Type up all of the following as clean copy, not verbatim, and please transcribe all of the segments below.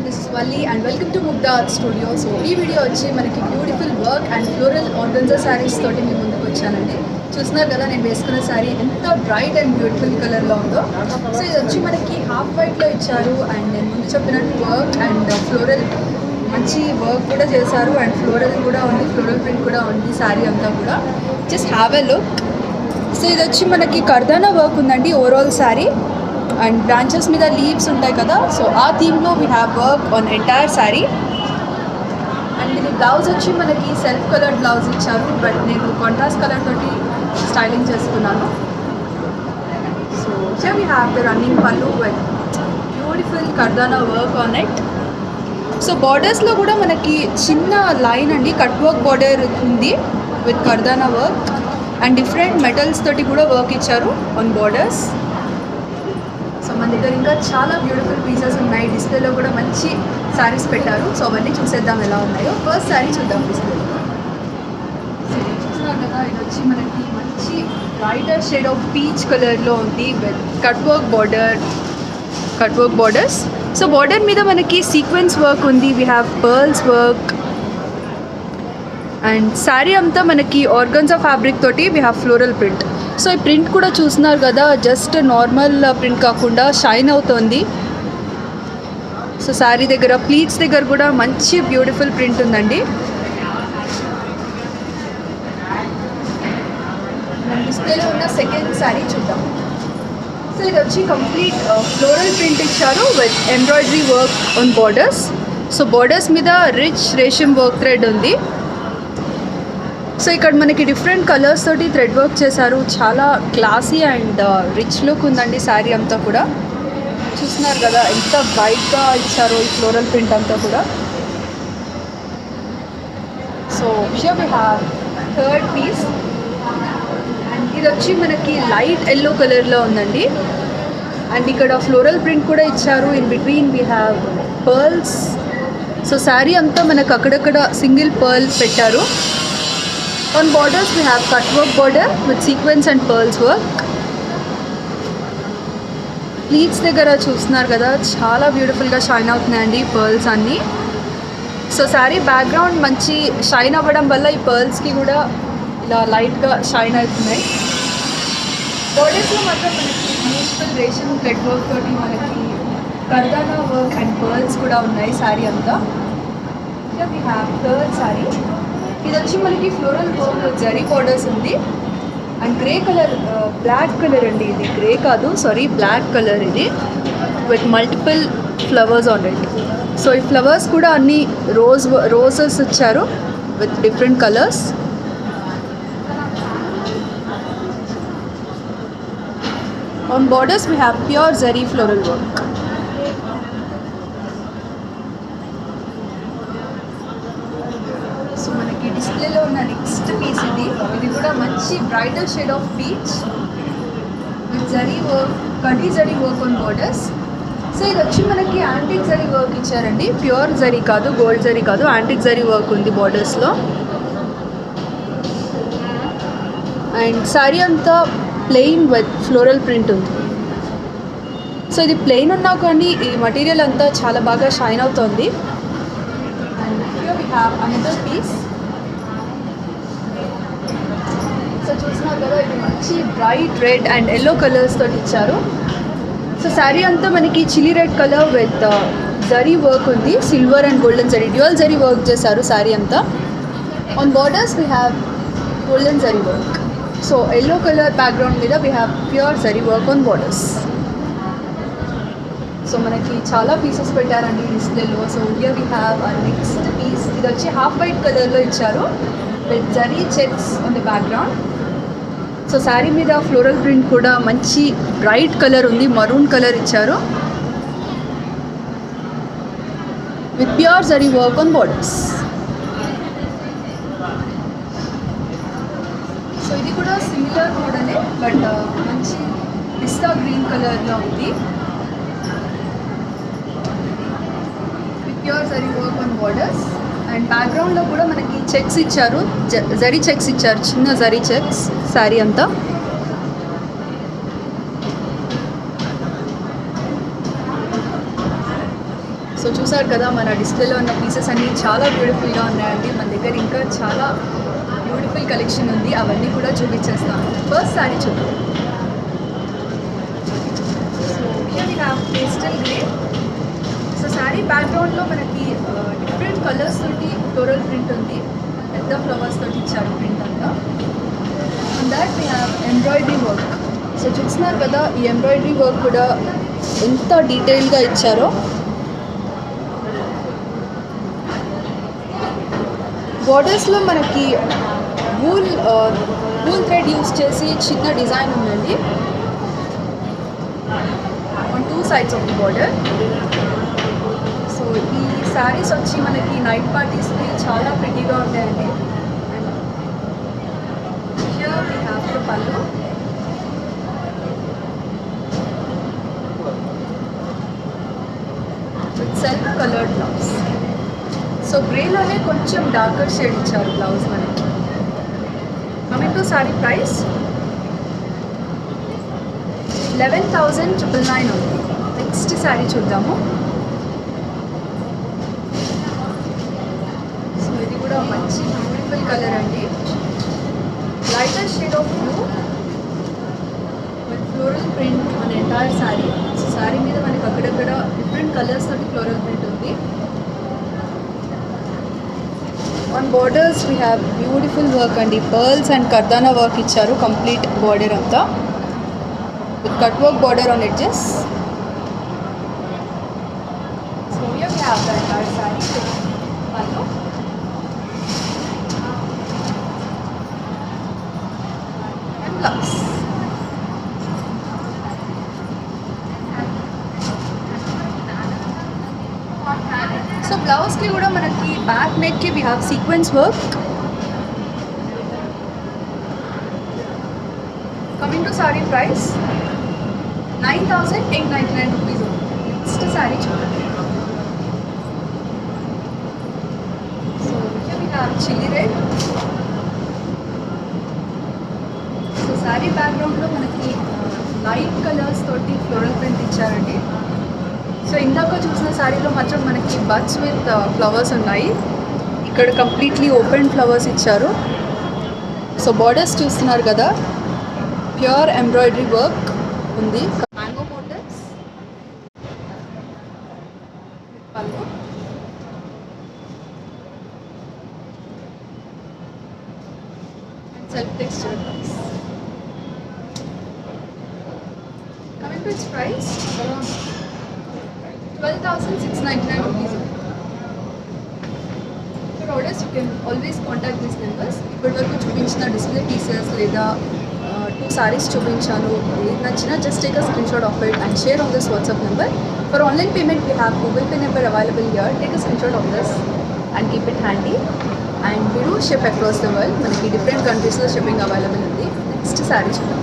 This is Valli and welcome to Mugda Art Studio. So ఈ video వచ్చి మనకి beautiful work and floral organza saris తోటి మీ ముందుకు వచ్చానండి. చూస్తున్నారు కదా నేను వేసుకున్న శారీ ఎంత బ్రైట్ అండ్ బ్యూటిఫుల్ కలర్లో ఉందో. సో ఇది వచ్చి మనకి హాఫ్ వైట్లో ఇచ్చారు అండ్ నేను ముందు చెప్పినట్టు వర్క్ అండ్ ఫ్లోరల్ మంచి వర్క్ కూడా చేశారు అండ్ ఫ్లోరల్ కూడా ఉంది, ఫ్లోరల్ ప్రింట్ కూడా ఉంది శారీ అంతా కూడా. Just have a look. So ఇది వచ్చి మనకి కర్దానా వర్క్ ఉందండి ఓవరాల్ శారీ అండ్ బ్రాంచెస్ మీద లీవ్స్ ఉంటాయి కదా, సో ఆ థీమ్లో we have work on entire sari. And ఇది బ్లౌజ్ వచ్చి మనకి సెల్ఫ్ కలర్డ్ బ్లౌజ్ ఇచ్చారు, బట్ నేను కాంట్రాస్ట్ కలర్ తోటి స్టైలింగ్ చేసుకున్నాను. So here we have the running pallu with beautiful kardana work on it. So బార్డర్స్లో కూడా మనకి చిన్న లైన్ అండి కట్ వర్క్ బార్డర్ ఉంది with kardana work and different metals తోటి కూడా వర్క్ ఇచ్చారు ఆన్ బార్డర్స్. సో మన దగ్గర ఇంకా చాలా బ్యూటిఫుల్ పీసెస్ ఉన్నాయి. డిస్ప్లేలో కూడా మంచి శారీస్ పెట్టారు. సో అవన్నీ చూసేద్దాం ఎలా ఉన్నాయో. ఫస్ట్ శారీ చూద్దాం డిస్ప్లేలో. చూస్తున్నారు కదా, ఇది వచ్చి మనకి మంచి లైటర్ షేడ్ ఆఫ్ పీచ్ కలర్లో ఉంది with cut work borders. So border మీద మనకి సీక్వెన్స్ వర్క్ ఉంది, we have pearls work and sari అంతా మనకి ఆర్గన్జా ఫ్యాబ్రిక్ తోటి we have floral print. So ఈ ప్రింట్ కూడా చూస్తున్నారు కదా, జస్ట్ నార్మల్ ప్రింట్ కాకుండా షైన్ అవుతుంది. సో శారీ దగ్గర ప్లీట్స్ దగ్గర కూడా మంచి బ్యూటిఫుల్ ప్రింట్ ఉందండి. డిస్ప్లేలో ఉన్న సెకండ్ శారీ చూద్దాం. సో ఇది వచ్చి కంప్లీట్ ఫ్లోరల్ ప్రింట్ ఇచ్చారు with embroidery work on borders. So borders మీద రిచ్ రేషమ్ వర్క్ థ్రెడ్ ఉంది. సో ఇక్కడ మనకి డిఫరెంట్ కలర్స్ తోటి థ్రెడ్ వర్క్ చేశారు. చాలా క్లాసీ అండ్ రిచ్ లుక్ ఉందండి శారీ అంతా కూడా. చూస్తున్నారు కదా ఎంత బ్రైట్గా ఇచ్చారో ఈ ఫ్లోరల్ ప్రింట్ అంతా కూడా. So here we have third piece and ఇది వచ్చి మనకి లైట్ ఎల్లో కలర్లో ఉందండి అండ్ ఇక్కడ ఫ్లోరల్ ప్రింట్ కూడా ఇచ్చారు. In between we have pearls. So sari అంతా మనకు అక్కడక్కడ సింగిల్ పర్ల్ పెట్టారు. On borders we have cut work border with sequence and pearls work. Pleats దగ్గర చూస్తున్నారు కదా చాలా బ్యూటిఫుల్గా షైన్ అవుతున్నాయండి పర్ల్స్ అన్నీ. సో శారీ బ్యాక్గ్రౌండ్ మంచి షైన్ అవ్వడం వల్ల ఈ పర్ల్స్కి కూడా ఇలా లైట్గా షైన్ అవుతున్నాయి. బార్డర్స్లో మాత్రం మనకి బ్యూటిఫుల్ రేషమ్ థ్రెడ్ వర్క్ తోటి మనకి కర్దానా వర్క్ అండ్ పర్ల్స్ కూడా ఉన్నాయి శారీ అంతా. ఇక్కడ వీ హ్యావ్ థర్డ్ శారీ. ఇది వచ్చి మనకి ఫ్లోరల్ వర్క్ జరీ బార్డర్స్ ఉంది and grey colour, black colour అండి ఇది, గ్రే కాదు సారీ బ్లాక్ కలర్ ఇది with multiple flowers on it. So ఈ ఫ్లవర్స్ కూడా అన్ని రోజెస్ ఇచ్చారు with different colours. On borders we have pure zari floral work. మంచి brighter shade of peach with zari work, కడ్డీ zari work on borders. So ఇది వచ్చి మనకి యాంటిక్ జరీ వర్క్ ఇచ్చారండి, ప్యూర్ జరీ కాదు, గోల్డ్ జరీ కాదు, యాంటిక్ జరీ వర్క్ ఉంది బోర్డర్స్లో. అండ్ శారీ అంతా ప్లెయిన్ విత్ ఫ్లోరల్ ప్రింట్ ఉంది. సో ఇది ప్లెయిన్ ఉన్నా కానీ ఈ మటీరియల్ అంతా చాలా బాగా షైన్ అవుతుంది. And here we have another piece. So చూసినారు కదా, ఇది మంచి bright red and yellow colours తోటి ఇచ్చారు. సో శారీ అంతా మనకి chilli red colour with zari work ఉంది, silver and golden zari, dual zari work చేశారు శారీ అంతా. On borders we have golden zari work. So yellow colour background మీద we have pure zari work on borders. So మనకి చాలా పీసెస్ పెట్టారండి డిస్ప్లేలో. సో హియర్ వీ హ్యావ్ ఆ next piece. ఇది వచ్చి హాఫ్ వైట్ కలర్లో ఇచ్చారు with zari checks on the background. So sari మీద ఫ్లోరల్ ప్రింట్ కూడా మంచి బ్రైట్ కలర్ ఉంది, మరూన్ కలర్ ఇచ్చారు with pure zari work on borders. So ఇది కూడా సిమిలర్ మోడలే, బట్ మంచి పిస్తా గ్రీన్ కలర్లో ఉంది with pure zari work on borders. And బ్యాక్గ్రౌండ్లో కూడా మనకి చెక్స్ ఇచ్చారు, జరీ చెక్స్ ఇచ్చారు, చిన్న జరీ చెక్స్ శారీ అంతా. సో చూసారు కదా, మన డిస్ప్లేలో ఉన్న పీసెస్ అన్నీ చాలా బ్యూటిఫుల్గా ఉన్నాయండి. మన దగ్గర ఇంకా చాలా బ్యూటిఫుల్ కలెక్షన్ ఉంది, అవన్నీ కూడా చూపించేస్తాను. ఫస్ట్ శారీ చూద్దాం. So here we have pastel grey. So saree బ్యాక్గ్రౌండ్లో మనకి డిఫరెంట్ కలర్స్ తోటి ఫ్లోరల్ ప్రింట్ ఉంది, పెద్ద ఫ్లవర్స్ తోటి ఇచ్చారు ప్రింట్ అంతా. And that we have embroidery work. So చూస్తున్నారు కదా, ఈ ఎంబ్రాయిడరీ వర్క్ కూడా ఎంత డీటెయిల్గా ఇచ్చారో. బార్డర్స్లో మనకి వూల్ థ్రెడ్ యూస్ చేసి చిన్న డిజైన్ ఉందండి on two sides of the border. So ఈ శారీస్ వచ్చి మనకి నైట్ పార్టీస్కి చాలా ప్రిటీగా ఉంటాయండి. And here we have the pallu. With self coloured blouse. So గ్రేలోనే కొంచెం డార్కర్ షేడ్ ఇచ్చారు బ్లౌజ్ మనకి. కమింగ్ టు శారీ ప్రైస్ 11,999 ఉంది. నెక్స్ట్ శారీ చూద్దాము. సో ఇది కూడా మంచి బ్యూటిఫుల్ కలర్ అండి, lighter shade of blue with floral print మన ఎంటైర్ శారీ. సో శారీ మీద మనకి అక్కడక్కడ డిఫరెంట్ కలర్స్ తోటి ఫ్లోరల్ ప్రింట్ ఉంది. On borders we have beautiful work అండి, పర్ల్స్ అండ్ కర్దానా వర్క్ ఇచ్చారు కంప్లీట్ బార్డర్ అంతా with cut work border on edges. So here we have the entire sari with pallu. And blouse. So బ్లౌజ్కి కూడా మనకి back నెక్కి we have sequence work. Coming to sari price 9,899 rupees. Next sari చూడండి. So we have chilli red. So sari బ్యాక్గ్రౌండ్లో మనకి light colours తోటి floral print ఇచ్చారండి. So ఇందాక చూసిన శారీలో మాత్రం మనకి బడ్స్ విత్ ఫ్లవర్స్ ఉన్నాయి, ఇక్కడ కంప్లీట్లీ ఓపెన్ ఫ్లవర్స్ ఇచ్చారు. సో బార్డర్స్ చూస్తున్నారు కదా, ప్యూర్ ఎంబ్రాయిడరీ వర్క్ ఉంది. మ్యాంగో మోటివ్స్ పళ్ళు. Self texture blouse. Coming to its price 12,699 rupees. For orders you can always contact these numbers. ఇప్పటివరకు చూపించిన డిస్ప్లే పీసెస్ లేదా 2 sarees చూపించాను, ఏది నచ్చినా just take a screenshot of it and share on this WhatsApp number. For online payment we have Google Pay number available here. Take a screenshot of this and keep it handy. And we do ship across the world. మనకి different కంట్రీస్లో shipping available ఉంది. Next sari చూద్దాం.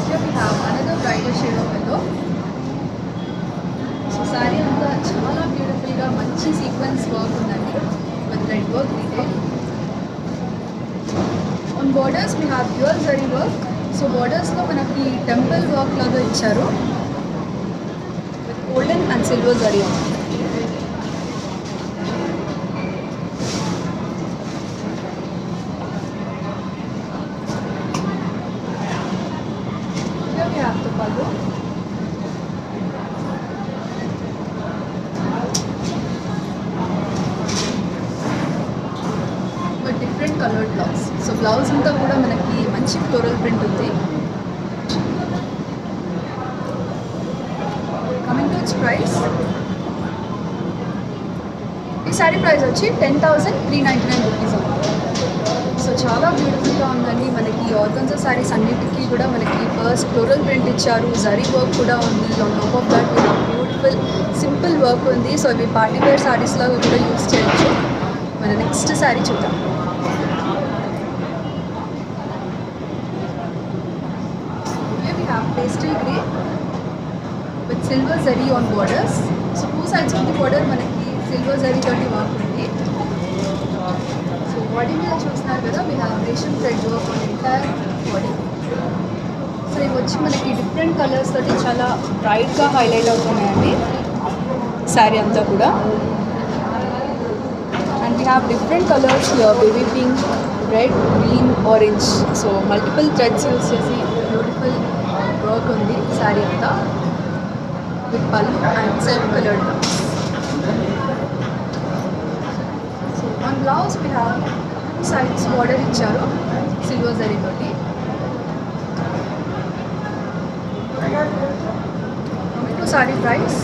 Here we have another brighter shade of yellow. So sari అంతా చాలా బ్యూటిఫుల్గా మంచి sequence work ఉందండి with thread work detail. On borders we have dual zari work. So బోర్డర్స్లో మనకి టెంపుల్ వర్క్ లాగా ఇచ్చారు with golden and silver zari. Here we have the pallu. With different colored blouse. So blouse అంతా కూడా మనకి మంచి ఫ్లోరల్ ప్రింట్ ఉంది. కమింగ్ టు ఇట్స్ ప్రైస్, ఈ శారీ ప్రైస్ వచ్చి 10,399 రూపీస్ అవుతుంది. సో చాలా బ్యూటిఫుల్గా ఉందండి. మనకి ఆర్గన్జా శారీస్ అన్నిటికీ కూడా మనకి ఫస్ట్ ఫ్లోరల్ ప్రింట్ ఇచ్చారు, జరీ వర్క్ కూడా ఉంది. On top of that beautiful simple work ఉంది. సో ఇవి పార్టీ వేర్ శారీస్ లాగా కూడా యూస్ చేయొచ్చు. మన నెక్స్ట్ శారీ చూద్దాం. Here we have pastel grey with silver zari on borders. So two sides of the border మనకి సిల్వర్ జరీ తోటి వర్క్ ఉంది. సో బాడీ మీద చూస్తున్నారు కదా, we have resham thread work on entire body. So ఇవి వచ్చి మనకి డిఫరెంట్ కలర్స్ తోటి చాలా బ్రైట్గా హైలైట్ అవుతున్నాయండి శారీ అంతా కూడా. And we have different colours, baby pink, red, green, orange. So multiple threads use చేసి బ్యూటిఫుల్ వర్క్ ఉంది శారీ అంతా with pallu and self coloured blouse. So on blouse we have sides border ఇచ్చారు సిల్వర్ జరీ తోటి. Coming to sari price,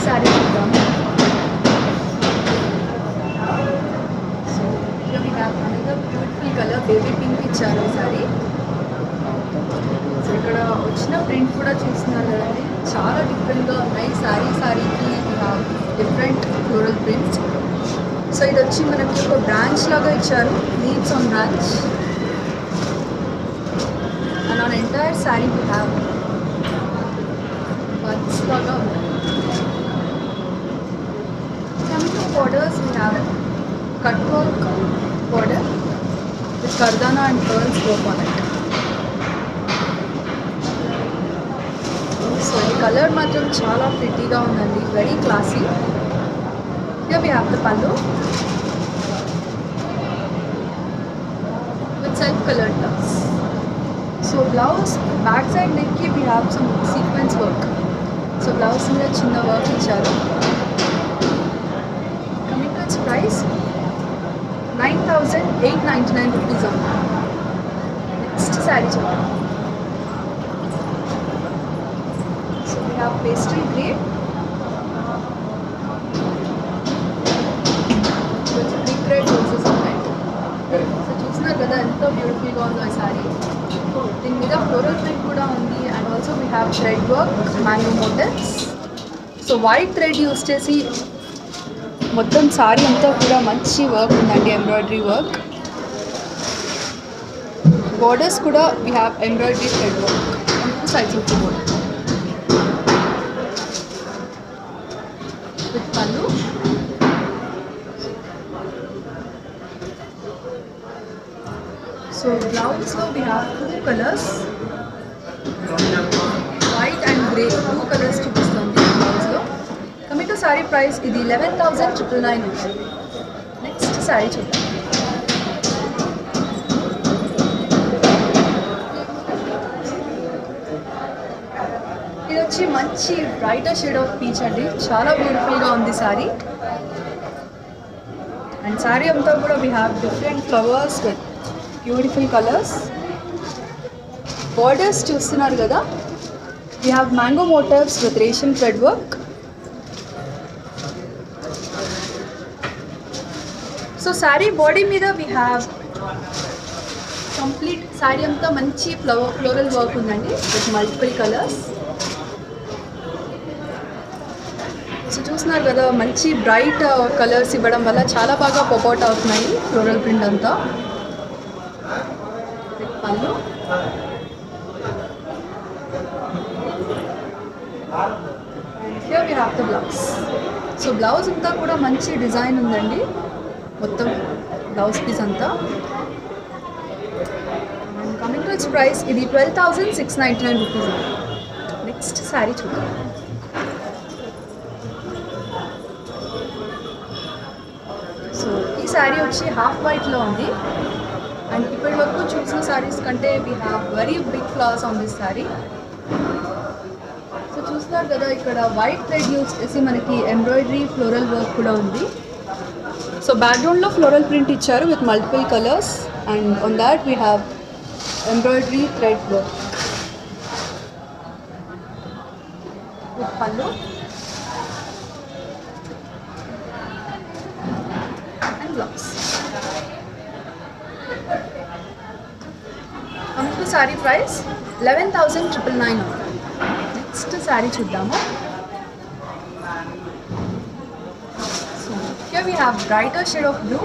sari చూద్దాము. So here we have another beautiful color, baby pink ఇచ్చారు ఈ sari. So ఇక్కడ వచ్చిన ప్రింట్ కూడా చూస్తున్నారు కదండి, చాలా డిఫరెంట్గా ఉన్నాయి. శారీకి డిఫరెంట్ ఫ్లోరల్ ప్రింట్స్. సో ఇది వచ్చి మనకి ఒక బ్రాంచ్ లాగా ఇచ్చారు, leaves on branch. And on entire saree we have buds లాగా ఉన్నాయి. Coming to borders, we have cut work border with kardana and pearls work on it. So the color మాత్రం చాలా ప్రిటీగా ఉందండి, very classy. Here we have the pallu with self colored blouse. So blouse back side neck ki we have some sequence work. So blouse మీద చిన్న work ఇచ్చారు. Price 9,899 rupees on. Next saree చూద్దాం. So we have pastel grey with big red roses on it. So చూస్తున్నారు కదా ఎంత బ్యూటిఫుల్గా ఉందో ఈ సారీ. దీని మీద ఫ్లోరల్ ప్రింట్ కూడా ఉంది. And also we have thread work, mango motifs. So white thread use చేసి మొత్తం సారీ అంతా కూడా మంచి వర్క్ ఉందండి, ఎంబ్రాయిడరీ వర్క్. బోర్డర్స్ కూడా we have embroidery thread work on two sides of the border with పల్లు. సో బ్లౌజ్లో we have two colours, white and grey, two colours చూపిస్తుంది బ్లౌజ్లో. కమింగ్ టు సారీ ప్రైస్, ఇది 11,999 ఉంటుంది. నెక్స్ట్ సారీ చూద్దాం. ఇది వచ్చి మంచి బ్రైటర్ షేడ్ ఆఫ్ పీచ్ అండి, చాలా బ్యూటిఫుల్గా ఉంది సారీ. అండ్ సారీ అంతా కూడా we have different flowers with beautiful colours. Borders చూస్తున్నారు కదా, we have mango motifs with resham thread work. So sari body మీద వీ హ్యావ్ కంప్లీట్ శారీ అంతా మంచి ఫ్లోరల్ వర్క్ ఉందండి విత్ మల్టిపుల్ కలర్స్. సో చూస్తున్నారు కదా, మంచి బ్రైట్ కలర్స్ ఇవ్వడం వల్ల చాలా బాగా పాపౌట్ అవుతున్నాయి ఫ్లోరల్ ప్రింట్ అంతా. Pallu here we have the blouse. So blouse అంతా కూడా మంచి డిజైన్ ఉందండి, మొత్తం బ్లౌజ్ పీస్ అంతా. And coming to its price, ఇది 12,699 రూపీస్. నెక్స్ట్ శారీ చూద్దాం. సో ఈ శారీ వచ్చి హాఫ్ వైట్లో ఉంది. అండ్ ఇప్పటి వరకు చూసిన శారీస్ కంటే we have very big flowers on this saree. So చూస్తున్నారు కదా, ఇక్కడ వైట్ థ్రెడ్ యూజ్ చేసి మనకి ఎంబ్రాయిడరీ ఫ్లోరల్ వర్క్ కూడా ఉంది. సో బ్యాక్గ్రౌండ్లో ఫ్లోరల్ ప్రింట్ ఇచ్చారు with multiple colours and on that we have embroidery thread work with pallu and blouse. Coming to sari price 11,999. Next sari చూద్దాము. So here we have brighter shade of blue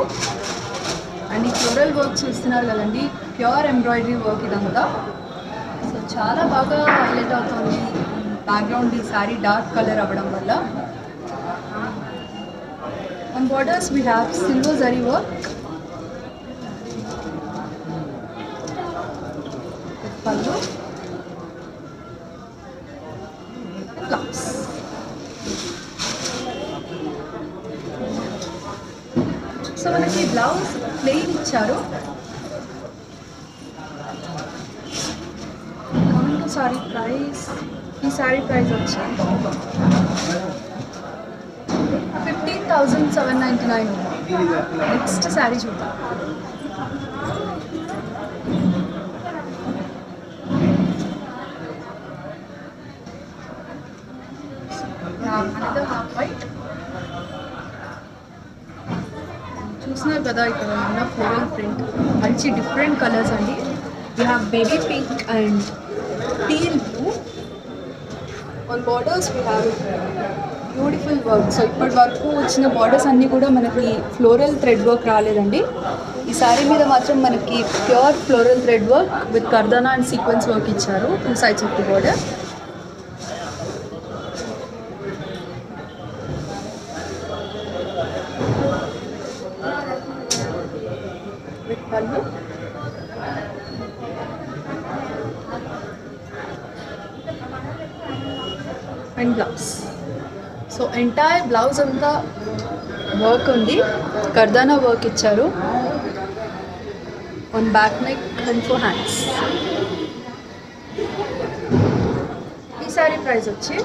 and ఈ floral work చూస్తున్నారు కదండి, pure embroidery work ఇదంతా. So చాలా బాగా highlight అవుతుంది background ఈ sari dark colour అవ్వడం వల్ల. On borders we have silver zari work, పళ్ళు బ్లౌజ్. సో మనకి బ్లౌజ్ ప్లెయిన్ ఇచ్చారు. కమింగ్ టు సారీ ప్రైస్, ఈ సారీ ప్రైస్ వచ్చి 15,799. నెక్స్ట్ శారీ చూద్దాం. another half white. చూస్తున్నారు కదా, ఇక్కడ ఉన్న ఫ్లోరల్ ప్రింట్ మంచి డిఫరెంట్ కలర్స్ అండి. We have baby pink and teal blue. On borders we have beautiful work. So ఇప్పటి వరకు వచ్చిన బార్డర్స్ అన్నీ కూడా మనకి ఫ్లోరల్ థ్రెడ్ వర్క్ రాలేదండి. ఈ శారీ మీద మాత్రం మనకి pure floral thread work with kardana and sequence work ఇచ్చారు two sides of the border. With pallu and blouse. So entire blouse అంతా వర్క్ ఉంది, కర్దానా వర్క్ ఇచ్చారు on back neck and for hands. ఈ శారీ ప్రైస్ వచ్చి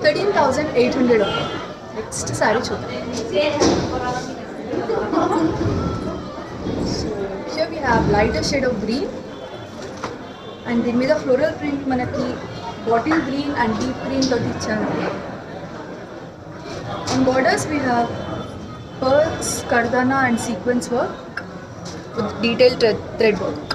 13,800. నెక్స్ట్ శారీ చూద్దాం. So here we have lighter shade of green and దీని మీద floral print మనకి bottle green and deep green తోటి ఇచ్చారండి. On borders we have pearls, కర్దానా and sequence work with detail thread work.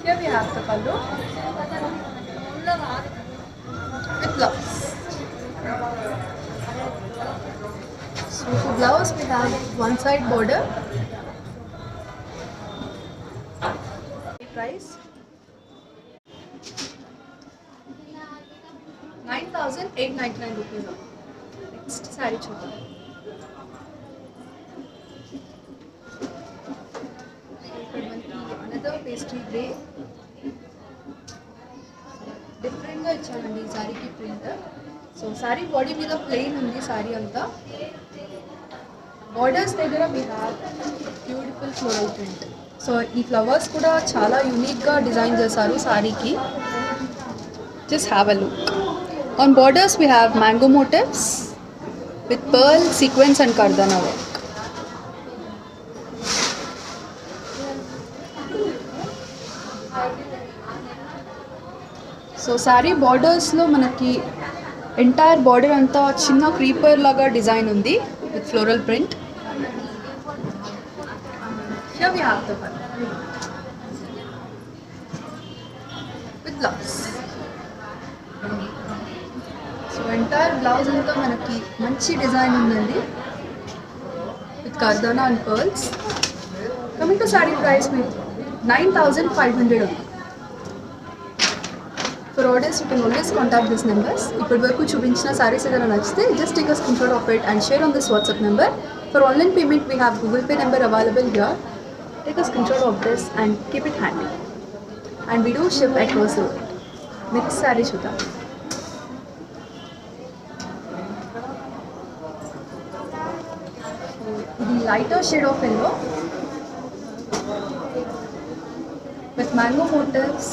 Here we have the pallu with blouse. So for blouse we have one side border. Price 9,899 rupees. Next saree చూద్దాం. Another pastry grey. డిఫరెంట్గా ఇచ్చానండి ఈ శారీకి print. So sari body మీద plain ఉంది శారీ అంతా. Borders దగ్గర we have beautiful floral print. So ఈ ఫ్లవర్స్ కూడా చాలా యూనిక్గా డిజైన్ చేశారు శారీకి. Just have a look. On borders we have mango motifs with pearl, sequins and kardana work. So saree borders lo manaki entire border anta chinna creeper laga design undi with floral print. Here we have the one with blouse. So entire blouse anta manaki manchi design undandi with kardana and pearls. Coming to saree price with 9,500 only. For orders you can always contact these numbers. ఇప్పటి వరకు చూపించిన సారీస్ ఏదైనా నచ్చితే just take a screenshot of it and share on this WhatsApp number. For online payment we have Google Pay number available here. Take a screenshot of this and keep it handy. And we do ship across the world. Next saree చూద్దాం. ఇది lighter shade of yellow with mango motifs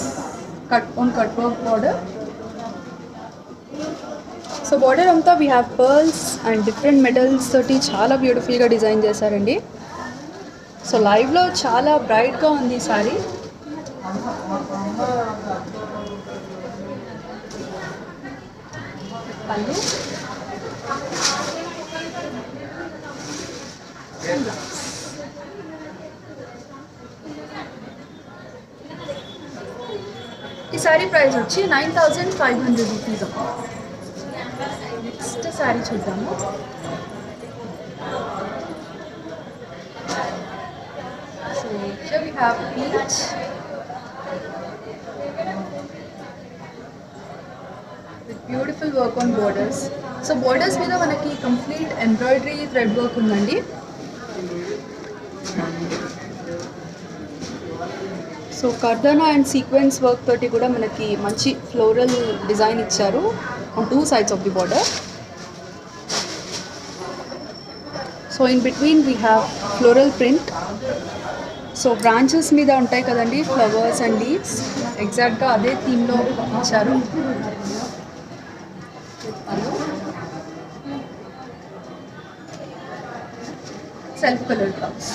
cut work border. So border anta we have pearls and different metals toti chaala beautiful ga design chesarandi. So live lo chaala bright ga undi saree. Pallu and blouse. ఈ saree price వచ్చి 9,500 rupees. Next sorry చూద్దాము. So here we have peach with beautiful work on borders. So borders మీద మనకి complete embroidery thread work ఉందండి. So కర్దనా and sequence work తోటి కూడా మనకి మంచి ఫ్లోరల్ డిజైన్ ఇచ్చారు on two sides of the border. So in between we have floral print. So branches మీద ఉంటాయి కదండి ఫ్లవర్స్ అండ్ లీవ్స్, ఎగ్జాక్ట్గా అదే థీమ్లో ఇచ్చారు. Self colour blouse.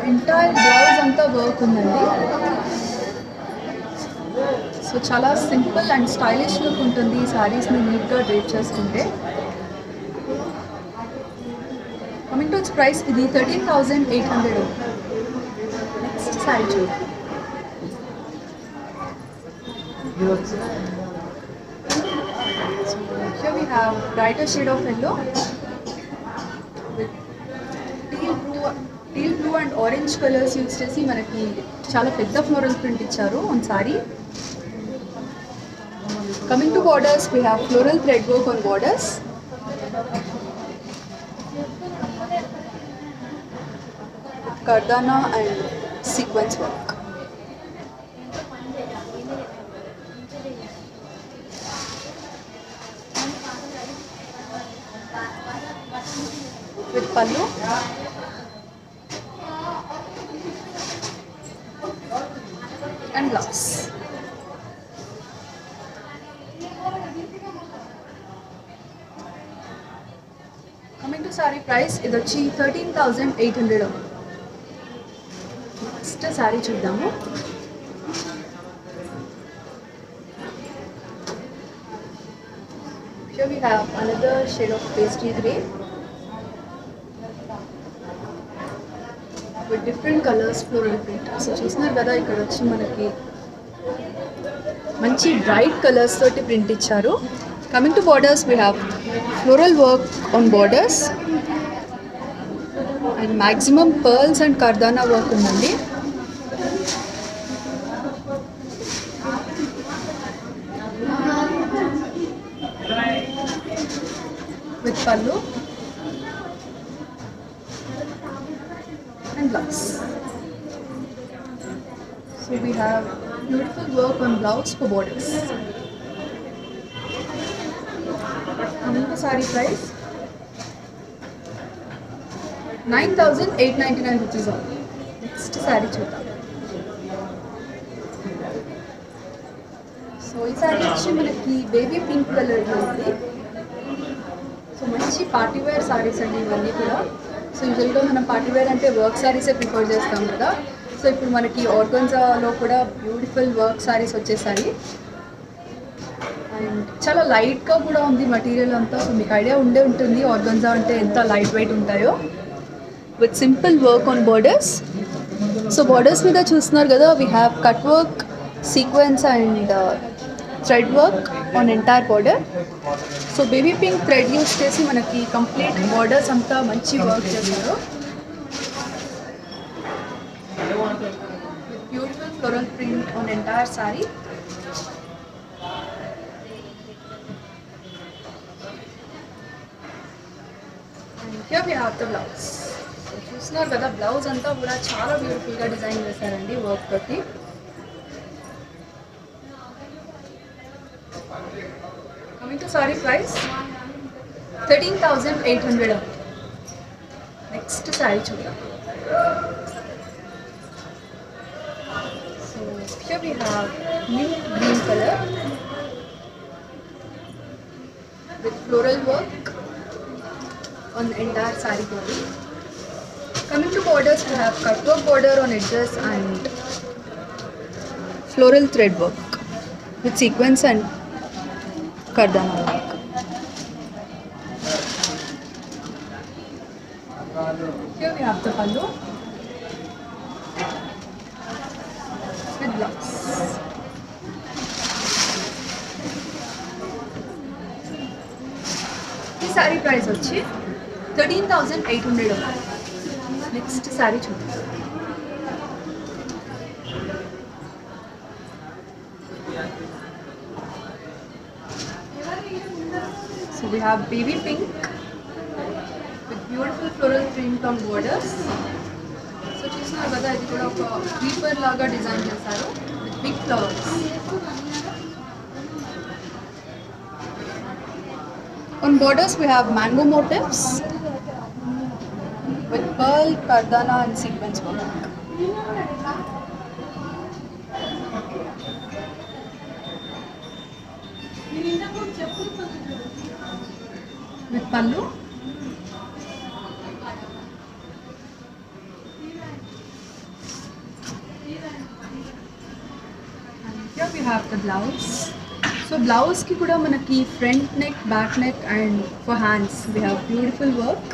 Entire blouse అంతా వర్క్ ఉందండి. సో చాలా సింపుల్ అండ్ స్టైలిష్ లుక్ ఉంటుంది ఈ శారీస్ని నీట్గా డ్రేప్ చేసుకుంటే. కమింగ్ టు ఇట్స్ ప్రైస్ ఇది 13,800. నెక్స్ట్ శారీ చూద్దాం. Here we have brighter shade of yellow with teal blue and orange colors use చేసి మనకి చాలా పెద్ద ఫ్లోరల్ ప్రింట్ ఇచ్చారు on sorry. Coming to borders, we have floral thread work on borders. Kardana and sequence work. With pallu and blouse. Coming to saree price, ఇది వచ్చి 13,800. Next sorry చూద్దాము. Here we have another shade of pastry grey with different colors floral print. So చూస్తున్నారు కదా ఇక్కడ వచ్చి మనకి మంచి bright colours తోటి ప్రింట్ ఇచ్చారు. Coming to borders we have floral work on borders and maximum pearls and కర్దానా work ఉందండి. With pallu and blouse. So we have beautiful work on blouse for borders. Coming to saree price, 9,899 rupees only. Next saree చూద్దాం. So ఈ sorry వచ్చి మనకి baby pink కలర్లో ఉంది. So మంచి party wear saris అండి ఇవన్నీ కూడా. సో యూజువల్గా మనం పార్టీ వేర్ అంటే వర్క్ సారీసే ప్రిఫర్ చేస్తాం కదా. సో ఇప్పుడు మనకి ఆర్గన్జాలో కూడా బ్యూటిఫుల్ వర్క్ సారీస్ వచ్చేసాయి. అండ్ చాలా లైట్గా కూడా ఉంది మెటీరియల్ అంతా. సో మీకు ఐడియా ఉండే ఉంటుంది ఆర్గన్జా అంటే ఎంత లైట్ వెయిట్ ఉంటాయో. With simple work on borders. So borders మీద చూస్తున్నారు కదా, we have cut work, sequins and thread work on entire border. So baby pink thread use చేసి మనకి కంప్లీట్ బోర్డర్స్ అంతా మంచి వర్క్ చేస్తారు. With beautiful floral print on entire saree. And here we have the blouse. చూస్తున్నారు కదా, blouse అంతా కూడా చాలా బ్యూటిఫుల్గా డిజైన్ చేశారండి వర్క్ తోటి. Coming to sari price 13,800. Next sari చూద్దాం. So here we have mint green color with floral work on the entire saree body. Coming to borders, we have cut work border on edges and floral thread work with sequence and kardana work. Here we have the pallu with blouse. This saree price వచ్చి 13,800. Next sari చూద్దాం. So we have baby pink with beautiful floral print on borders. So చూస్తున్నారు కదా, ఇది కూడా ఒక creeper లాగా design చేశారు with big flowers. On borders we have mango motifs with pearl, kardana and sequence work. With pallu. And here we have the blouse. So blouse ki kuda manaki front neck, back neck and for hands we have beautiful work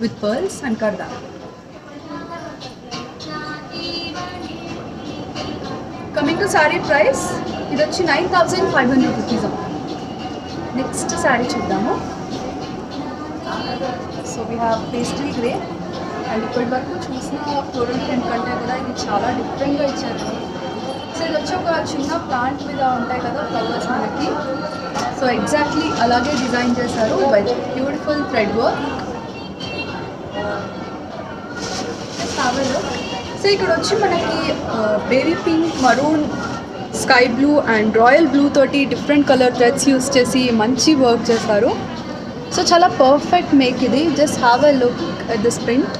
with pearls and kardana. Coming to saree price, ఇది వచ్చి 9,500 rupees. Next sorry చూద్దాము. So we have pastry grey. And ఇప్పటి వరకు చూసిన floral print కంటే కూడా ఇది చాలా డిఫరెంట్గా ఇచ్చారు. సో ఇది వచ్చి ఒక చిన్న ప్లాంట్ మీద ఉంటాయి కదా ఫ్లవర్స్ మనకి. సో ఎగ్జాక్ట్లీ అలాగే డిజైన్ చేశారు with beautiful thread work. So ఇక్కడ వచ్చి మనకి baby pink, maroon, sky blue and royal blue తోటి డిఫరెంట్ కలర్ థ్రెడ్స్ యూస్ చేసి మంచి వర్క్ చేస్తారు. సో చాలా పర్ఫెక్ట్ మేక్ ఇది. Just have a look at this print.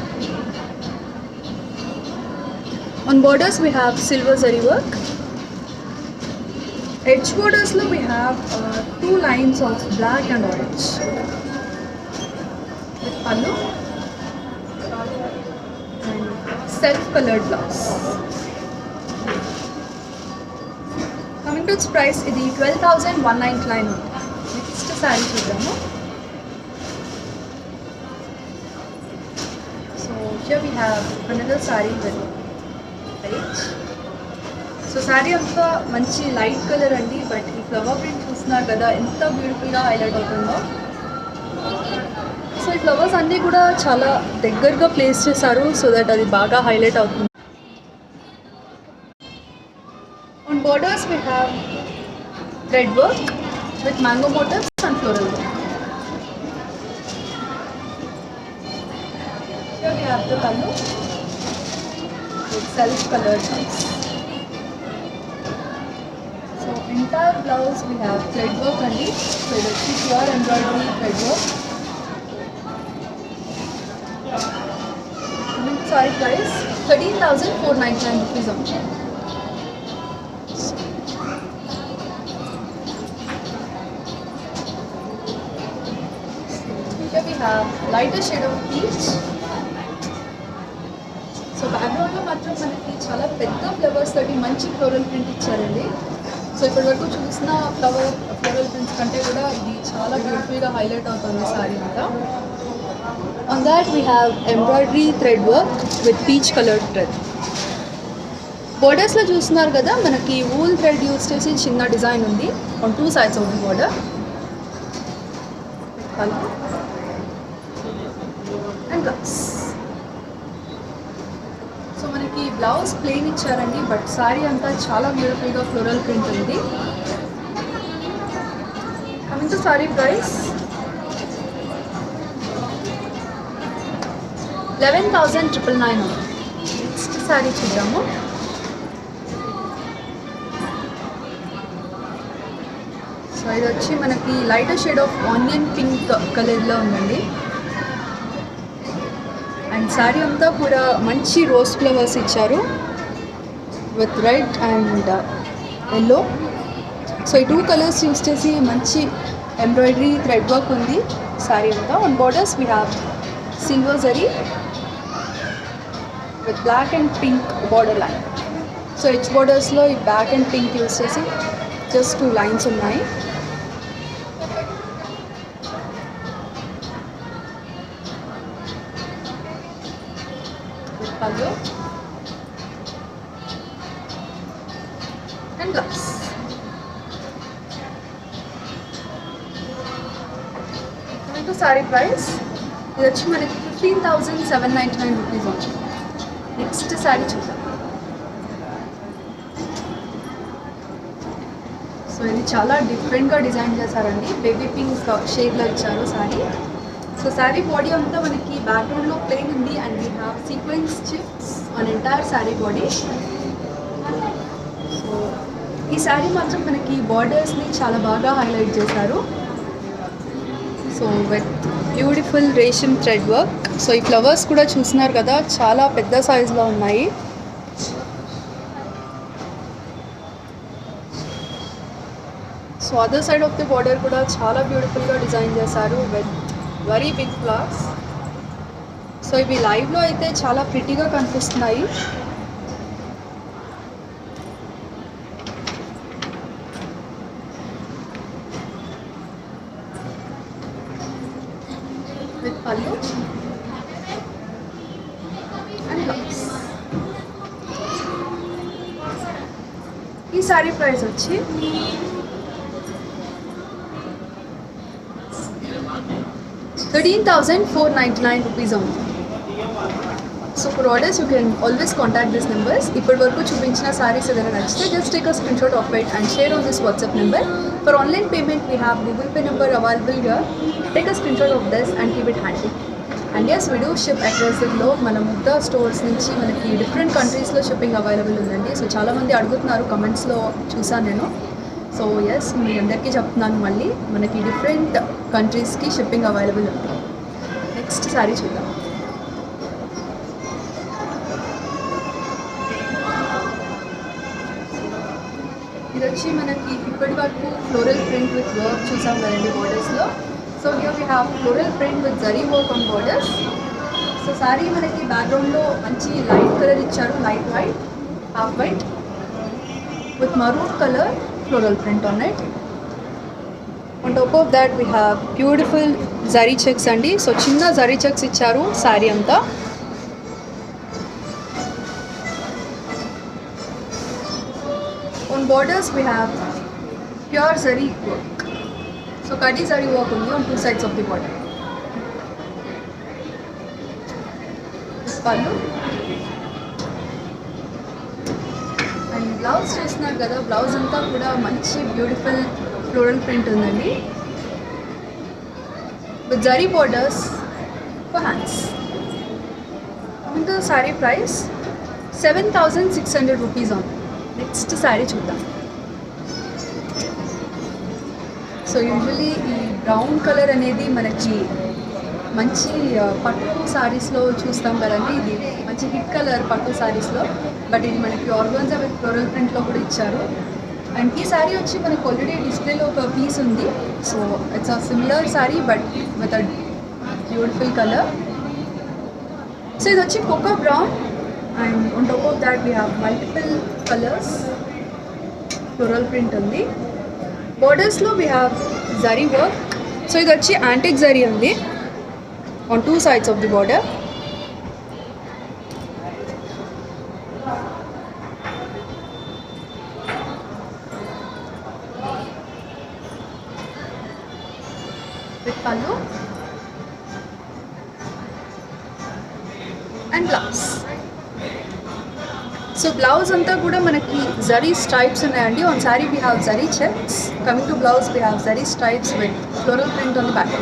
On borders we have silver zari work. Edge బోర్డర్స్లో we have 2 lines of black and orange with pallu and self coloured blouse. Coming to its price, ఇది 12,199. Next sari చూద్దాము. So here we have another sari with right. So sari అంతా మంచి light colour అండి. But ఈ flower print చూస్తున్నారు కదా ఎంత బ్యూటిఫుల్గా హైలైట్ అవుతుందో. సో ఈ ఫ్లవర్స్ అన్నీ కూడా చాలా దగ్గరగా ప్లేస్ చేశారు సో దట్ అది బాగా హైలైట్ అవుతుంది. On borders we have thread work with mango motifs and floral work. Here we have the pallu with self-colored blouse. So entire blouse we have thread work only. So it's pure embroidery thread work. Sorry price 13,499 rupees only. have lighter shade of peach. So బ్యాక్గ్రౌండ్లో మాత్రం మనకి చాలా పెద్ద flowers తోటి మంచి floral print ఇచ్చారండి. So ఇప్పటి వరకు చూసిన ఫ్లోరల్ ప్రింట్స్ కంటే కూడా ఇది చాలా బ్యూటిఫుల్గా హైలైట్ అవుతుంది సారీ అంతా. On that we have embroidery thread work with peach coloured thread. బోర్డర్స్లో చూస్తున్నారు కదా, మనకి వూల్ థ్రెడ్ యూస్ చేసి చిన్న డిజైన్ ఉంది on 2 sides of the border. And blouse. So మనకి బ్లౌజ్ ప్లెయిన్ ఇచ్చారండి, బట్ సారీ అంతా చాలా బ్యూటిఫుల్గా ఫ్లోరల్ ప్రింట్ ఉంది. Coming to sari price 11,999. Next sorry చూద్దాము. సో ఇది వచ్చి మనకి lighter shade of onion pink కలర్లో ఉందండి. అండ్ శారీ అంతా కూడా మంచి రోజ్ ఫ్లవర్స్ ఇచ్చారు with red and yellow. So ఈ 2 కలర్స్ యూస్ చేసి మంచి ఎంబ్రాయిడరీ థ్రెడ్ వర్క్ ఉంది శారీ అంతా. On borders we have silver zari with black and pink border line. So each బోర్డర్స్లో ఈ బ్లాక్ అండ్ పింక్ యూస్ చేసి జస్ట్ 2 లైన్స్ ఉన్నాయి. Pallu and blouse. Sorry price ఇది వచ్చి మనకి 15,799 రూపీస్ ఉంది. నెక్స్ట్ సారీ చూద్దాం. సో ఇది చాలా డిఫరెంట్గా డిజైన్ చేశారండి. బేబీ పింక్ షేడ్లో ఇచ్చారు సారీ. సో శారీ బాడీ అంతా మనకి బ్యాక్గ్రౌండ్లో ప్లెయిన్ ఉంది and we have sequins chips on entire saree body. So ఈ శారీ మాత్రం మనకి బార్డర్స్ని చాలా బాగా హైలైట్ చేశారు. So with beautiful resham thread work. So ఈ ఫ్లవర్స్ కూడా చూస్తున్నారు కదా, చాలా పెద్ద సైజులో ఉన్నాయి. So other side of the border కూడా చాలా బ్యూటిఫుల్గా డిజైన్ చేశారు with very big flowers. So ఇవి లైవ్లో అయితే చాలా ప్రిటీగా కనిపిస్తున్నాయి. With pallu and blouse. ఈ సారీ ప్రైస్ వచ్చి 13,499 rupees only. So for orders you can always contact these numbers. ఇప్పటి వరకు చూపించిన సారీస్ ఏదైనా నచ్చితే just take a screenshot of it and share on this WhatsApp number. For online payment we have Google Pay number available here. Take a screenshot of this and keep it handy. And yes, we do ship across the globe. మన ముగ్ధా stores నుంచి మనకి different కంట్రీస్లో shipping available ఉందండి. So చాలామంది అడుగుతున్నారు, కమెంట్స్లో చూసాను నేను. సో ఎస్, మీ అందరికీ చెప్తున్నాను మళ్ళీ, మనకి డిఫరెంట్ కంట్రీస్కి షిప్పింగ్ అవైలబుల్ ఉంది. నెక్స్ట్ సారీ చూద్దాం. ఇది వచ్చి మనకి ఇప్పటి వరకు ఫ్లోరల్ ప్రింట్ విత్ వర్క్ చూసాం కదండి బార్డర్స్లో. So here we have floral print with zari work on borders. So sari మనకి బ్యాక్గ్రౌండ్లో మంచి లైట్ కలర్ ఇచ్చారు, light white, half white with maroon color floral print on it. On top of that we have beautiful zari checks andi. So chinna zari checks icharu saree anta. On borders we have pure zari work. So kadi zari work only on 2 sides of the border. This pallu. And blouse చూస్తున్నారు కదా, blouse అంతా కూడా మంచి beautiful floral print ఉందండి with zari borders for hands. Coming to sari price 7,600 rupees on. Next sari చూద్దాం. So usually ఈ brown colour అనేది మనకి మంచి పట్టు సారీస్లో చూస్తాం కదండి. ఇది మంచి హిట్ కలర్ పట్టు సారీస్లో, బట్ ఇది మనకి ఆర్గాన్జా విత్ ఫ్లోరల్ ప్రింట్లో కూడా ఇచ్చారు. అండ్ ఈ సారీ వచ్చి మనకు ఆల్రెడీ డిస్ప్లేలో ఒక పీస్ ఉంది. So it's a similar sari but with a beautiful colour. So ఇది వచ్చి coco brown and on top of that we have multiple colours. Floral print ఉంది. బోర్డర్స్లో we have zari work. So ఇది వచ్చి యాంటిక్ జరీ ఉంది on two sides of the border. With pallu and blouse. So blouse అంతా కూడా మనకి జరీ స్ట్రైప్స్ ఉన్నాయండి. On sari we have zari checks. Coming to blouse we have zari stripes with floral print on the back.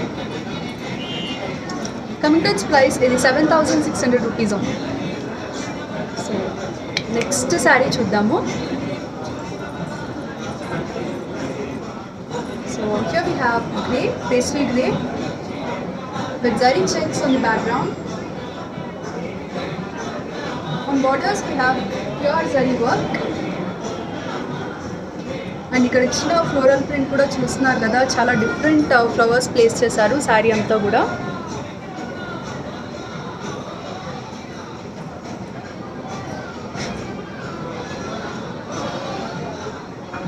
Coming to its price ఇది 7,600 rupees ఉంది. So next sari చూద్దాము. So here we have grey, pastry grey with zari checks on the background. On borders we have pure zari work. And ఇక్కడ ఇచ్చిన floral print కూడా చూస్తున్నారు కదా, చాలా different flowers place చేశారు శారీ అంతా కూడా.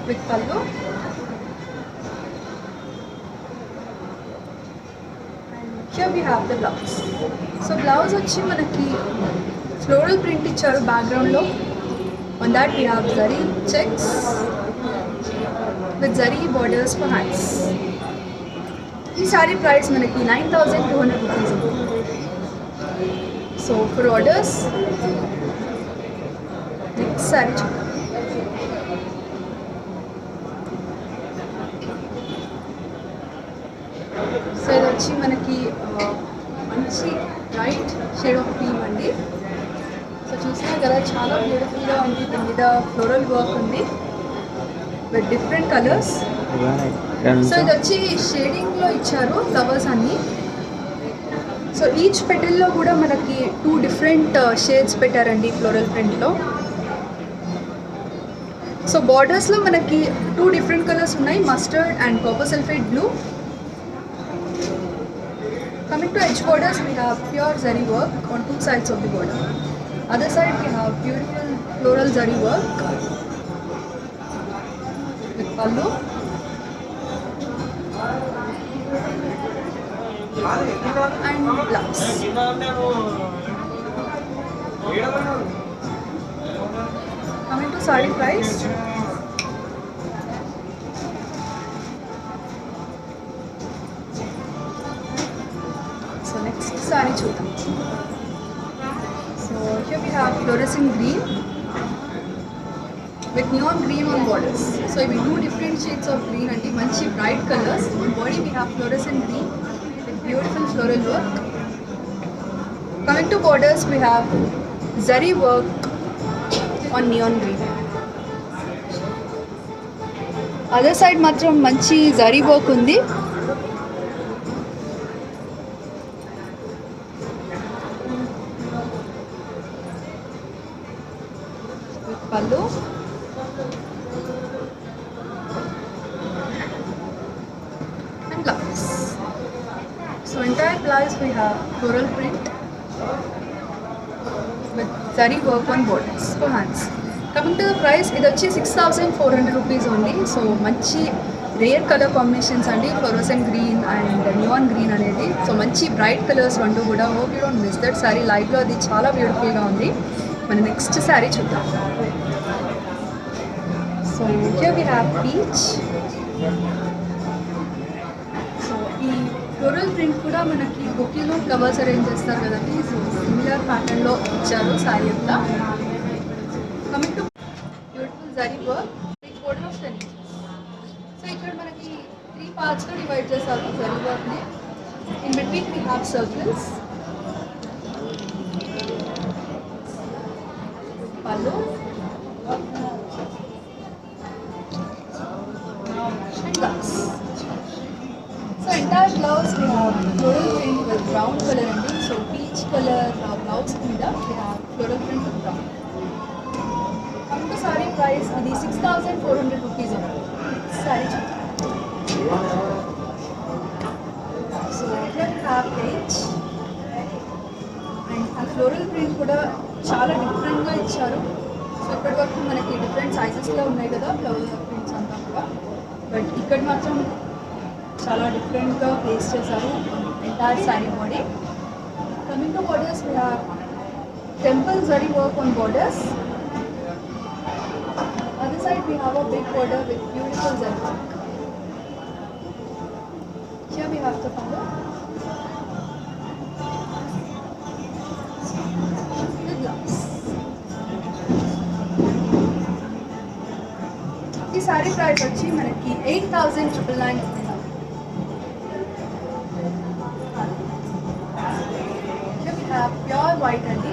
విత్ పళ్ళు. Here we have the blouse. So blouse వచ్చి మనకి ఫ్లోరల్ ప్రింట్ ఇచ్చారు బ్యాక్గ్రౌండ్లో. On that we have zari checks with zari borders for hands. ఈ సారీ ప్రైస్ మనకి 9,200 రూపీస్ ఉంది. So for orders next sari చూద్దాం. సో ఇది వచ్చి మనకి మంచి బ్రైట్ షేడ్ ఆఫ్ క్రీమ్ అండి. సో చూస్తున్నారు కదా, చాలా బ్యూటిఫుల్గా ఉంది. దీని మీద ఫ్లోరల్ వర్క్ ఉంది విత్ డిఫరెంట్ కలర్స్. సో ఇది వచ్చి షేడింగ్లో ఇచ్చారు ఫ్లవర్స్ అన్నీ. సో ఈచ్ పెటల్లో కూడా మనకి 2 డిఫరెంట్ షేడ్స్ పెట్టారండి ఫ్లోరల్ ప్రింట్లో. సో బార్డర్స్లో మనకి 2 డిఫరెంట్ కలర్స్ ఉన్నాయి, mustard and copper sulphate blue. Coming to edge borders, we have pure zari work on 2 sides of the border. Other side we have beautiful floral zari work with pallu and blouse. Coming to saree price. So next saree చూద్దాం. So here we have fluorescent green with neon green on borders. So we do different shades of green and manchi bright colors. On body we have fluorescent green with beautiful floral work. Coming to borders we have zari work on neon green. Other side matram manchi zari work undi. Pallu and blouse. So entire blouse we have floral print with zari work on borders for hands. Coming to the price, ఇది వచ్చి 6,400 rupees only. So మంచి rare colour combinations అండి, fluorescent green and neon green అనేది. So మంచి bright colours రెండు కూడా. Hope you don't miss that saree. లైవ్లో అది చాలా బ్యూటిఫుల్గా ఉంది. మన నెక్స్ట్ శారీ చూద్దాం. So here we have peach. So ఈ ఫ్లోరల్ ప్రింట్ కూడా మనకి బొకేలో ఫ్లవర్స్ అరేంజ్ చేస్తారు కదండి. సో సిమిలర్ ప్యాటర్న్లో ఇచ్చారు శారీ అంతా. Coming to beautiful zari work, 3/4 of 10 inches. So ఇక్కడ మనకి 3 partsగా డివైడ్ చేస్తారు జరీ వర్క్ని. In between we have circles. Pallu and blouse. So entire blouse we have floral print with brown color ending. So peach color blouse meeda we have floral print with brown. Coming to saree price, ఇది 6,400 rupees ఉంది. Saree చూద్దాం. So here we have edge. Floral print కూడా చాలా డిఫరెంట్గా ఇచ్చారు. So ఇప్పటి వరకు మనకి డిఫరెంట్ సైజెస్లో ఉన్నాయి కదా ఫ్లవర్ ప్రింట్స్ అంతా కూడా, బట్ ఇక్కడ మాత్రం చాలా డిఫరెంట్గా ప్లేస్ చేశారు entire saree body. Coming to borders, we have temple zari work on borders. Other side we have a big border with beautiful zari work. Here we have the color. The gloves. ఈ saree price వచ్చి మనకి 8,999 rupees. Pure white అండి.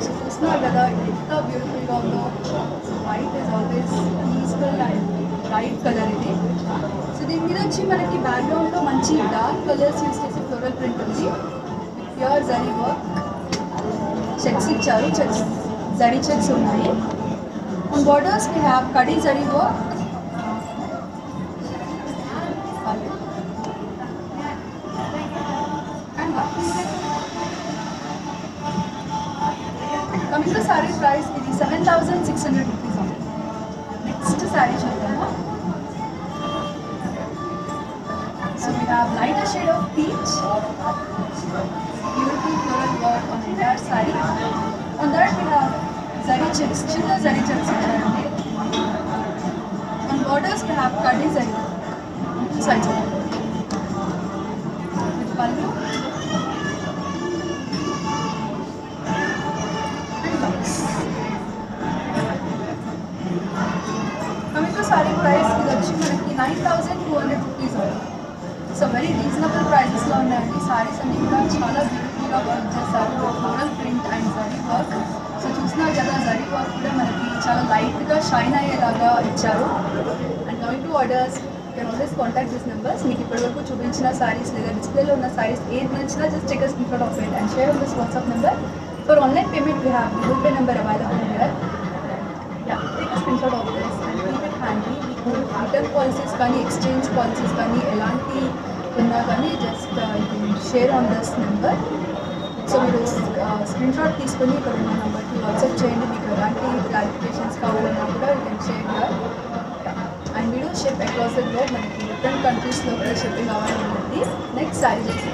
So చూస్తున్నారు కదా ఎంత బ్యూటిఫుల్గా ఉందో. So white is always peaceful and bright colour ఇది. సో దీని మీద వచ్చి మనకి బ్యాక్గ్రౌండ్లో మంచి డార్క్ కలర్స్ యూస్ చేసి ఫ్లోరల్ ప్రింట్ ఉంది. ప్యూర్ జరీ వర్క్, చెక్స్ ఇచ్చారు, చెక్స్ జరీ చెక్స్ ఉన్నాయి. On borders we have kadi zari work and box. Coming to saree price, it is 7,600 rupees only. Next saree చూద్దాము. So we have lighter shade of peach, beautiful floral work on entire saree. On that we have zari checks, chinna zari checks ఇచ్చారండి. On borders we have kadi zari, two sides of it. With pallu. Coming to saree price, ఇది వచ్చి మనకి 9,200 rupees. So very reasonable ప్రైజెస్లో ఉన్నాయండి. సారీస్ అన్ని కూడా చాలా బ్యూటిఫుల్గా వర్క్ చేస్తారు, floral print and zari work. So చూస్తున్నారు కదా జరీ వర్క్ కూడా మనకి చాలా లైట్గా షైన్ అయ్యేలాగా ఇచ్చారు. And coming to orders, you can always contact this numbers. మీకు ఇప్పటివరకు చూపించిన సారీస్ లేదా డిస్ప్లేలో ఉన్న సారీస్ ఏది నచ్చినా just take a screenshot of it and share on this WhatsApp number. For online payment we have Google Pay number available here. Take screenshot of this and keep it handy. మీకు return policies కానీ exchange policies కానీ ఎలాంటి ఉన్నా కానీ just share on this number. So మీరు screenshot తీసుకొని ఇక్కడ ఉన్న నెంబర్కి వాట్సాప్ చేయండి. మీకు ఎలాంటి క్లారిఫికేషన్స్ కావాలన్నా కూడా you can share here. And video ship across the globe, మనకి డిఫరెంట్ కంట్రీస్లో కూడా షిప్పింగ్ అవ్వాలి ఉంటుంది. నెక్స్ట్ సారీ చేసి,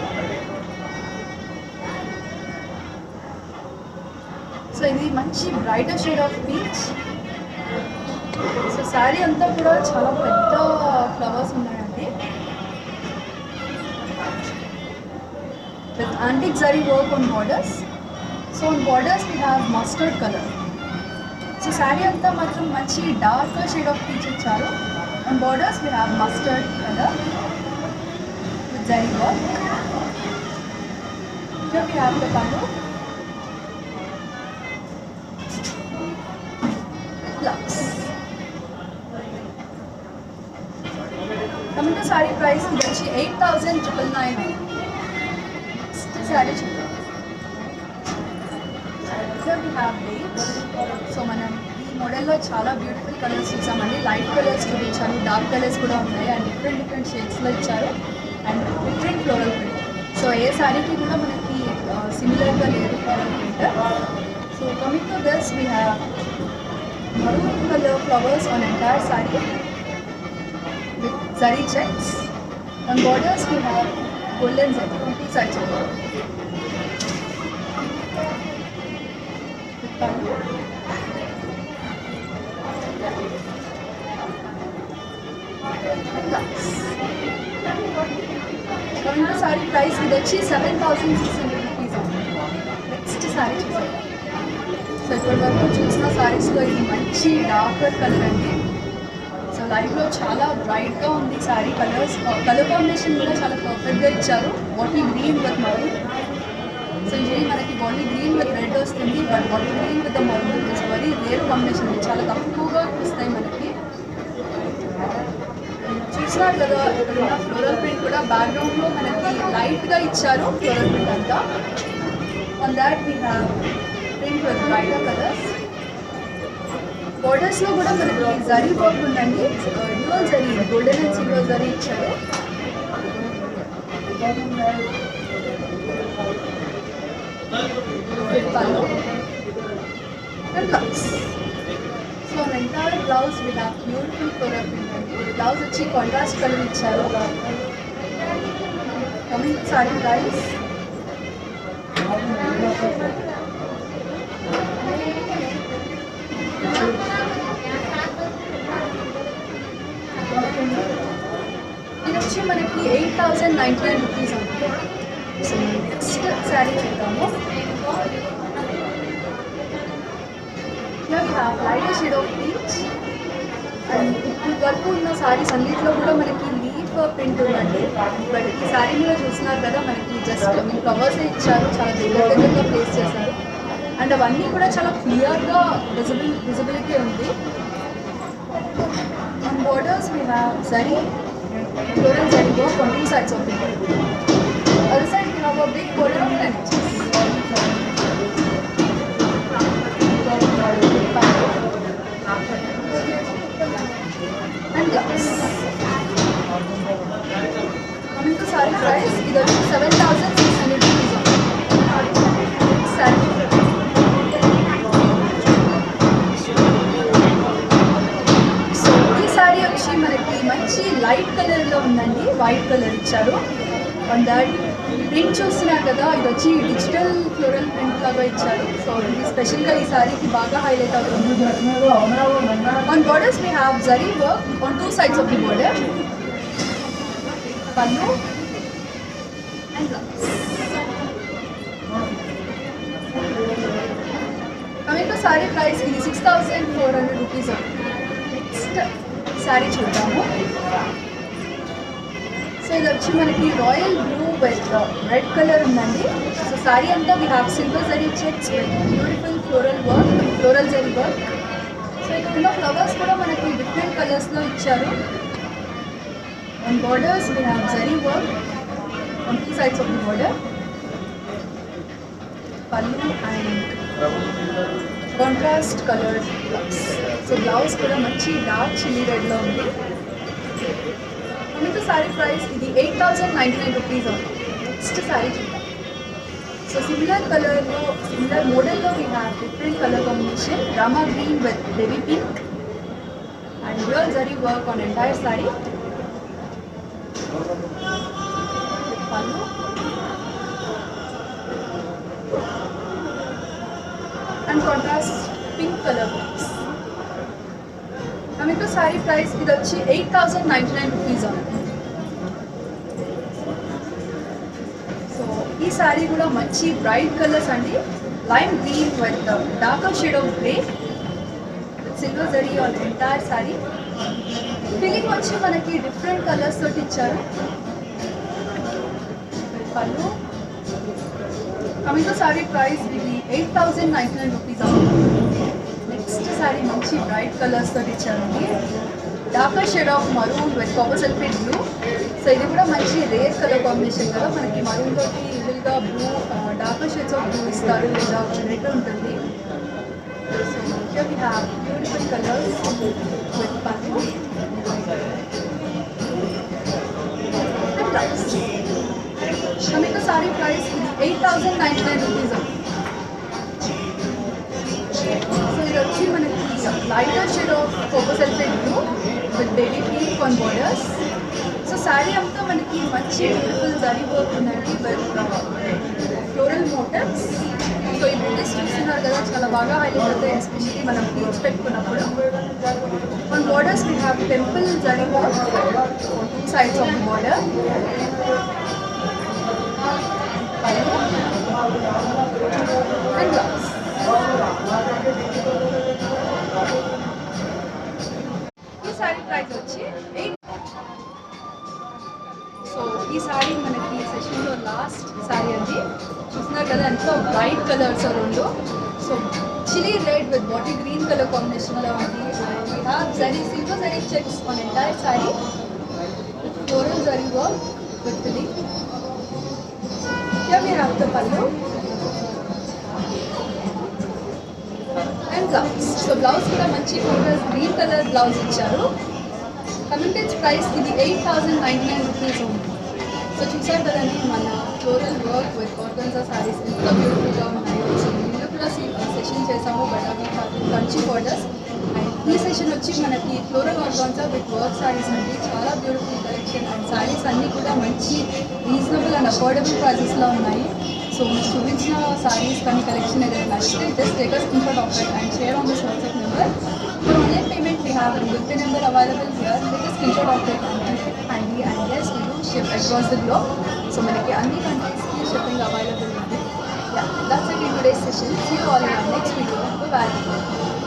సో ఇది మంచి brighter shade of peach. So sari అంతా కూడా చాలా పెద్ద ఫ్లవర్స్ ఉన్నాయండి. With antique zari work on borders. So on borders we have mustard colour. So sari అంతా మాత్రం మంచి డార్క్ షేడ్ ఆఫ్ పీచ్ ఇచ్చారు. On borders we have mustard colour with zari work. Here we have the pallu. Coming to saree price, ఇది వచ్చి 8,999. Next sari చూద్దాం. Here we have beige. So మనం ఈ మోడల్లో చాలా బ్యూటిఫుల్ కలర్స్ చూసామండి. లైట్ కలర్స్ చూపించాను, డార్క్ కలర్స్ కూడా ఉన్నాయి అండ్ డిఫరెంట్ షేడ్స్లో ఇచ్చారు and different floral print. So ఏ శారీకి కూడా మనకి సిమిలర్గా లేదు floral print. So coming to this we have maroon color flowers on entire saree with zari checks. On borders we have golden zari on two sides of it. With pallu. Coming to saree price, ఇది వచ్చి 7,600 rupees. Next sorry చూసాం. So ఇప్పటి వరకు చూసిన శారీస్లో ఇది మంచి darker colour అండి. సో లైవ్లో చాలా బ్రైట్గా ఉంది శారీ. కలర్ కాంబినేషన్ కూడా చాలా పర్ఫెక్ట్గా ఇచ్చారు. Bottle green with maroon. So usually మనకి బాటిల్ గ్రీన్ విత్ రెడ్ వస్తుంది, but bottle green with maroon it's very rare combination. చాలా తక్కువగా వస్తాయి మనకి. చూసినారు కదా ఇక్కడ ఉన్న ఫ్లోరల్ ప్రింట్ కూడా బ్యాక్గ్రౌండ్లో మనకి లైట్గా ఇచ్చారు ఫ్లోరల్ ప్రింట్ అంతా. On that we have print with brighter colours. బోర్డర్స్లో కూడా మనకి జరీ వర్క్ ఉందండి. Dual zari, golden and silver zari ఇచ్చారు. with pallu and blouse. So on entire blouse we have beautiful floral print అండి. Blouse వచ్చి కాంట్రాస్ట్ కలర్ ఇచ్చారు. Coming to saree price. ఇది వచ్చి మనకి 8,099 రూపీస్ అండి. సో నెక్స్ట్ శారీ చూద్దాము. Here we have lighter shade of peach and ఇప్పుడు వరకు ఉన్న సారీస్ అన్నింటిలో కూడా మనకి లీఫ్ ప్రింట్ ఉందండి. బట్ ఈ శారీ మీద చూస్తున్నారు కదా, మనకి జస్ట్ మీ ఫ్లవర్స్ ఇచ్చారు, చాలా దగ్గరగా ప్లేస్ చేశారు అండ్ అవన్నీ కూడా చాలా క్లియర్గా విజిబిలిటీ ఉంది. On borders we have zari, floral zari work on two sides of it. Other side we have a big border of 10 inches. And gloves. Coming to saree price, ఇది వచ్చి 7,600 rupees. Saree. So ఈ sorry వచ్చి మనకి మంచి light కలర్లో ఉందండి, white colour ఇచ్చారు. On that print చూస్తున్నారు కదా, ఇది వచ్చి డిజిటల్ ఫ్లోరల్ ప్రింట్ లాగా ఇచ్చారు. సో ఇది స్పెషల్గా ఈ సారీకి బాగా హైలైట్ అవుతుంది. On borders we have zari work on two sides of the border. Pallu and blouse. Coming to saree price, ఇది 6,400 rupees. నెక్స్ట్ శారీ చూద్దాము. సో ఇది వచ్చి మనకి royal blue with red colour ఉందండి. సో శారీ అంతా we have silver zari checks with beautiful floral zari work. So ఇక్కడ ఉన్న flowers కూడా మనకి డిఫరెంట్ కలర్స్లో ఇచ్చారు. On borders we have zari work on two sides of the border. Pallu and contrast colour blouse. So blouse కూడా మంచి dark chilli రెడ్లో ఉంది. Coming to sari price, ఇది 8,099 రూపీస్ ఉంది. నెక్స్ట్ సారీ చూద్దాం. సో సిమిలర్ కలర్లో, సిమిలర్ మోడల్లో we have different colour combination. Rama green with baby pink and dual zari work on entire sorry. పల్లు and contrast pink color box. Coming to saree price, ఇది వచ్చి 8,099 rupees ఉంది. So ఈ sorry కూడా మంచి బ్రైట్ కలర్స్ అండి. Lime green with darker shade of grey with silver zari on entire sorry. Filling వచ్చి మనకి డిఫరెంట్ కలర్స్ తోటి ఇచ్చారు. పల్లు. కమింగ్ టు సారీ ప్రైస్, ఇది 8,099 రూపీస్ అవుతుంది. నెక్స్ట్ సారీ మంచి బ్రైట్ కలర్స్ తోటి ఇచ్చారండి. Darker shade of maroon with copper sulphate blue. So ఇది కూడా మంచి రేర్ కలర్ కాంబినేషన్ కదా, మనకి మరూన్ తోటి యూజువల్గా blue darker shades of blue ఇస్తారు, లేదా రెడ్ ఉంటుంది. So here we have beautiful colours with pallu and blouse. Coming to saree price, 8,099 rupees. So ఇది వచ్చి మనకి lighter shade of copper sulphate blue with baby pink on borders. So sari అంతా మనకి మంచి beautiful zari work ఉందండి విత్ ఫ్లోరల్ మోటివ్స్. సో ఈ బూటీస్ చూస్తున్నారు కదా, చాలా బాగా హైలైట్ అవుతాయి, ఎస్పెషల్లీ మనం ప్లీట్స్ పెట్టుకున్నప్పుడు. On borders we have temple zari work on two sides of the border. And gloves. ఈ సారీ ప్రైస్ వచ్చి 8. సో ఈ సారీ మనకి సెషన్లో లాస్ట్ సారీ అండి. చూస్తున్నారు కదా ఎంతో బ్రైట్ కలర్స్ రెండు. So chilli red with bottle green colour కాంబినేషన్లో ఉంది. We have zari, silver zari checks on entire saree. Floral zari work with the leaf. Here we have the pallu and blouse. So blouse kuda manchi contrast green color blouse icharu. Coming to its price, ఇది 8,099 rupees ఉంది. So చూసారు కదండి మన floral work with organza saris ఎంత బ్యూటిఫుల్గా ఉన్నాయో. So నిన్న కూడా సెషన్ చేసాము బట్ అవి కంచి బోర్డర్స్. అండ్ ఈ సెషన్ వచ్చి మనకి floral organza with work saris అండి. చాలా బ్యూటిఫుల్ కలెక్షన్ అండ్ సారీస్ అన్నీ కూడా మంచి రీజనబుల్ అండ్ అఫోర్డబుల్ ప్రైజెస్లో ఉన్నాయి. సో మీకు చూపించిన సారీస్ కానీ కలెక్షన్ ఏదైనా నచ్చితే just take a screenshot of it and share on this WhatsApp number. For online payment we have a Google Pay number available here. Take a screenshot of it and keep it handy, and yes, we do ship across the globe. So మనకి అన్ని కంట్రీస్కి shipping available ఉంది. Yeah, that's it in today's session. See you all in our next video. Bye bye.